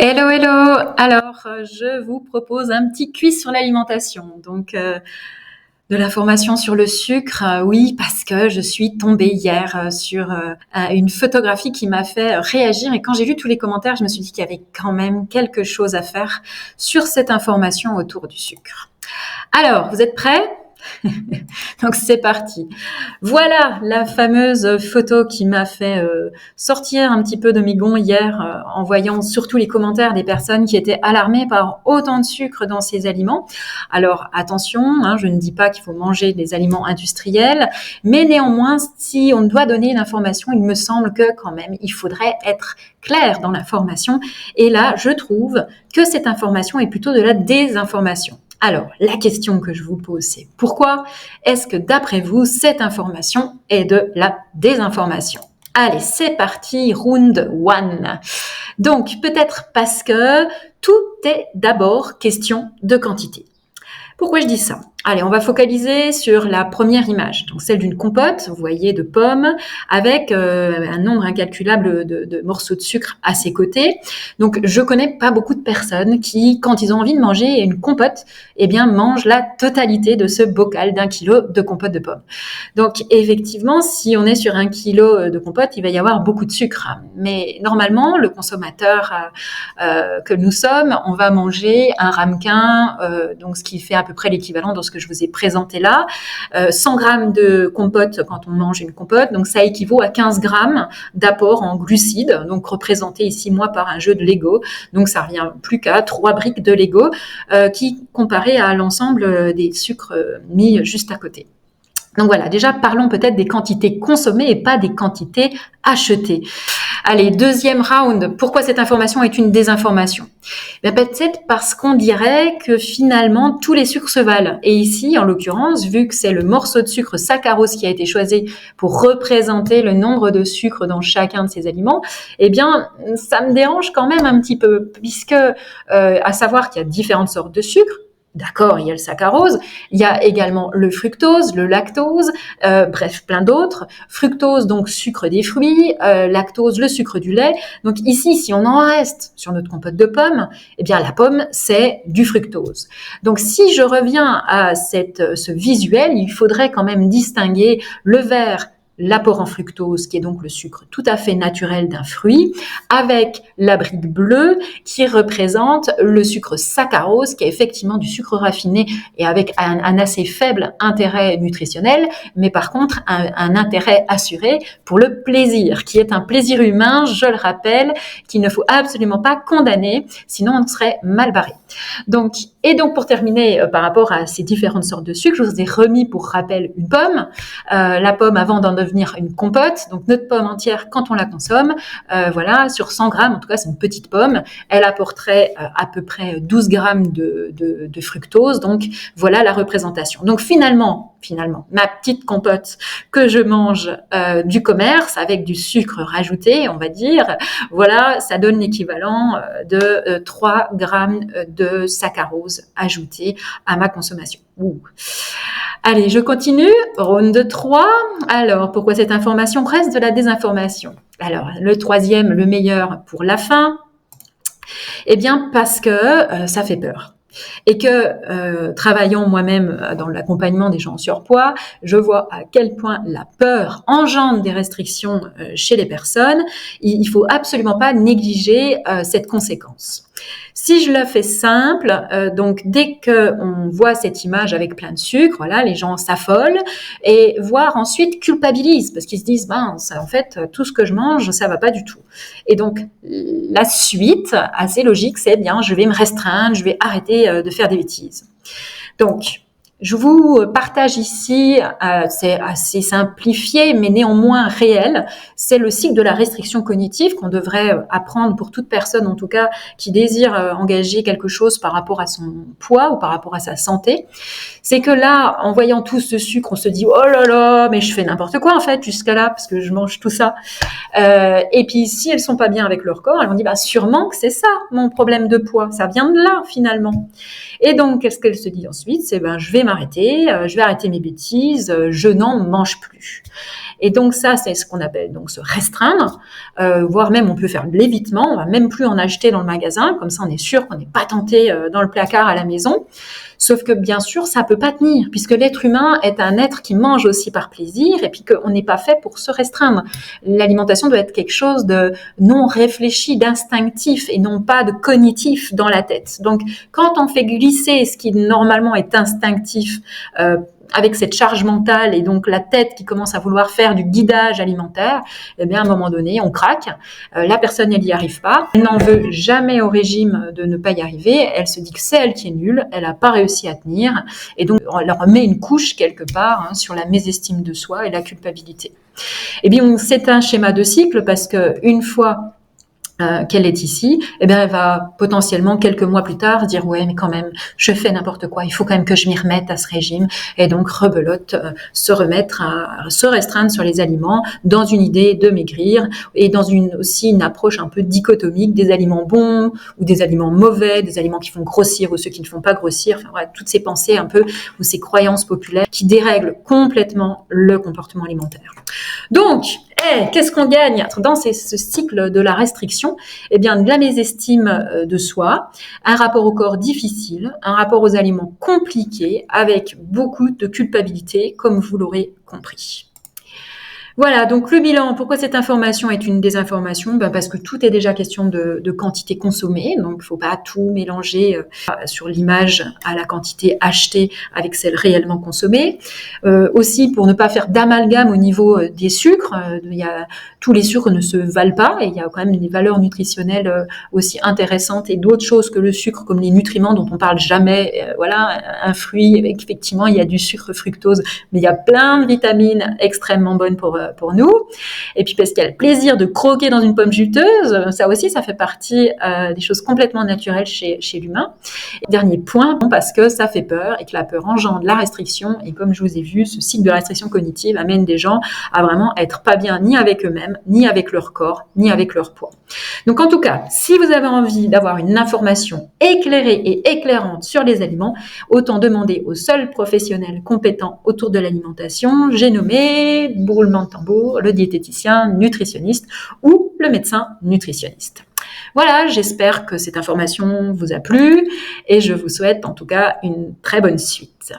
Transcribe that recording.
Hello, hello. Alors, je vous propose un petit quiz sur l'alimentation. Donc, de la formation sur le sucre, oui, parce que je suis tombée hier sur une photographie qui m'a fait réagir. Et quand j'ai lu tous les commentaires, je me suis dit qu'il y avait quand même quelque chose à faire sur cette information autour du sucre. Alors, vous êtes prêts? Donc c'est parti. Voilà la fameuse photo qui m'a fait sortir un petit peu de mes gonds hier en voyant surtout les commentaires des personnes qui étaient alarmées par autant de sucre dans ces aliments. Alors attention, je ne dis pas qu'il faut manger des aliments industriels, mais néanmoins, si on doit donner l'information, il me semble que quand même, il faudrait être clair dans l'information. Et là, je trouve que cette information est plutôt de la désinformation. Alors, la question que je vous pose, c'est pourquoi est-ce que d'après vous, cette information est de la désinformation? Allez, c'est parti, round one. Donc, peut-être parce que tout est d'abord question de quantité. Pourquoi je dis ça? Allez, on va focaliser sur la première image, donc celle d'une compote, vous voyez, de pommes, avec un nombre incalculable de morceaux de sucre à ses côtés. Donc, je connais pas beaucoup de personnes qui, quand ils ont envie de manger une compote, eh bien, mangent la totalité de ce bocal d'1 kilo de compote de pommes. Donc, effectivement, si on est sur 1 kilo de compote, il va y avoir beaucoup de sucre. Mais normalement, le consommateur que nous sommes, on va manger un ramequin, donc ce qui fait à peu près l'équivalent de ce que je vous ai présenté là. 100 grammes de compote quand on mange une compote, donc ça équivaut à 15 grammes d'apport en glucides, donc représenté ici moi par un jeu de Lego. Donc ça revient plus qu'à 3 briques de Lego qui comparé à l'ensemble des sucres mis juste à côté. Donc voilà, déjà parlons peut-être des quantités consommées et pas des quantités achetées. Allez, deuxième round. Pourquoi cette information est une désinformation? Peut-être parce qu'on dirait que finalement tous les sucres se valent. Et ici, en l'occurrence, vu que c'est le morceau de sucre saccharose qui a été choisi pour représenter le nombre de sucres dans chacun de ces aliments, eh bien, ça me dérange quand même un petit peu, puisque à savoir qu'il y a différentes sortes de sucres. D'accord, il y a le saccharose, il y a également le fructose, le lactose, bref, plein d'autres. Fructose, donc sucre des fruits, lactose, le sucre du lait. Donc ici, si on en reste sur notre compote de pommes, eh bien la pomme, c'est du fructose. Donc si je reviens à ce visuel, il faudrait quand même distinguer le vert, l'apport en fructose, qui est donc le sucre tout à fait naturel d'un fruit, avec la brique bleue qui représente le sucre saccharose, qui est effectivement du sucre raffiné et avec un assez faible intérêt nutritionnel, mais par contre un intérêt assuré pour le plaisir, qui est un plaisir humain, je le rappelle, qu'il ne faut absolument pas condamner, sinon on serait mal barré. Donc pour terminer, par rapport à ces différentes sortes de sucre, je vous ai remis pour rappel une pomme. La pomme avant d'en devenir une compote, donc notre pomme entière quand on la consomme, voilà, sur 100 grammes, en tout cas c'est une petite pomme, elle apporterait à peu près 12 grammes de fructose, donc voilà la représentation. Donc finalement, ma petite compote que je mange du commerce avec du sucre rajouté, on va dire, voilà, ça donne l'équivalent de 3 grammes de saccharose ajouté à ma consommation. Ouh. Allez, je continue. Round 3. Alors, pourquoi cette information reste de la désinformation? Alors, le troisième, le meilleur pour la fin. Eh bien, parce que ça fait peur. Et que, travaillant moi-même dans l'accompagnement des gens en surpoids, je vois à quel point la peur engendre des restrictions chez les personnes. Il faut absolument pas négliger cette conséquence. Si je le fais simple, donc dès que on voit cette image avec plein de sucre, voilà, les gens s'affolent et voire ensuite culpabilisent parce qu'ils se disent ça, en fait tout ce que je mange ça va pas du tout. Et donc la suite assez logique c'est bien je vais me restreindre, je vais arrêter de faire des bêtises. Donc je vous partage ici, c'est assez simplifié, mais néanmoins réel, c'est le cycle de la restriction cognitive qu'on devrait apprendre pour toute personne, en tout cas, qui désire engager quelque chose par rapport à son poids ou par rapport à sa santé. C'est que là, en voyant tout ce sucre, on se dit « Oh là là, mais je fais n'importe quoi en fait jusqu'à là, parce que je mange tout ça. » Et puis, si elles sont pas bien avec leur corps, elles vont dire « Sûrement que c'est ça, mon problème de poids. Ça vient de là, finalement. » Et donc, qu'est-ce qu'elle se dit ensuite? C'est je vais m'arrêter, je vais arrêter mes bêtises, je n'en mange plus. Et donc ça, c'est ce qu'on appelle donc se restreindre, voire même on peut faire de l'évitement, on va même plus en acheter dans le magasin, comme ça on est sûr qu'on n'est pas tenté dans le placard à la maison. Sauf que bien sûr, ça peut pas tenir, puisque l'être humain est un être qui mange aussi par plaisir, et puis qu'on n'est pas fait pour se restreindre. L'alimentation doit être quelque chose de non réfléchi, d'instinctif, et non pas de cognitif dans la tête. Donc, quand on fait glisser ce qui normalement est instinctif, avec cette charge mentale et donc la tête qui commence à vouloir faire du guidage alimentaire, eh bien à un moment donné, on craque. La personne, elle n'y arrive pas. Elle n'en veut jamais au régime de ne pas y arriver. Elle se dit que c'est elle qui est nulle. Elle n'a pas réussi à tenir. Et donc, on leur met une couche quelque part sur la mésestime de soi et la culpabilité. Eh bien, c'est un schéma de cycle parce qu'une fois qu'elle est ici, eh bien, elle va potentiellement quelques mois plus tard dire ouais, mais quand même, je fais n'importe quoi. Il faut quand même que je m'y remette à ce régime. Et donc, rebelote, se remettre à se restreindre sur les aliments dans une idée de maigrir et dans aussi une approche un peu dichotomique des aliments bons ou des aliments mauvais, des aliments qui font grossir ou ceux qui ne font pas grossir. Enfin, voilà, toutes ces pensées un peu ou ces croyances populaires qui dérèglent complètement le comportement alimentaire. Donc, qu'est-ce qu'on gagne dans ce cycle de la restriction? Eh bien, de la mésestime de soi, un rapport au corps difficile, un rapport aux aliments compliqués, avec beaucoup de culpabilité, comme vous l'aurez compris. Voilà, donc le bilan, pourquoi cette information est une désinformation? Parce que tout est déjà question de quantité consommée, donc il ne faut pas tout mélanger sur l'image à la quantité achetée avec celle réellement consommée. Aussi, pour ne pas faire d'amalgame au niveau des sucres, tous les sucres ne se valent pas, et il y a quand même des valeurs nutritionnelles aussi intéressantes et d'autres choses que le sucre, comme les nutriments dont on parle jamais. Voilà, un fruit, avec, effectivement, il y a du sucre fructose, mais il y a plein de vitamines extrêmement bonnes pour nous. Et puis parce qu'il y a le plaisir de croquer dans une pomme juteuse, ça aussi, ça fait partie des choses complètement naturelles chez l'humain. Et dernier point, parce que ça fait peur et que la peur engendre la restriction. Et comme je vous ai vu, ce cycle de la restriction cognitive amène des gens à vraiment être pas bien ni avec eux-mêmes, ni avec leur corps, ni avec leur poids. Donc en tout cas, si vous avez envie d'avoir une information éclairée et éclairante sur les aliments, autant demander aux seuls professionnels compétents autour de l'alimentation. J'ai nommé, roulement de tambour, le diététicien nutritionniste ou le médecin nutritionniste. Voilà, j'espère que cette information vous a plu et je vous souhaite en tout cas une très bonne suite.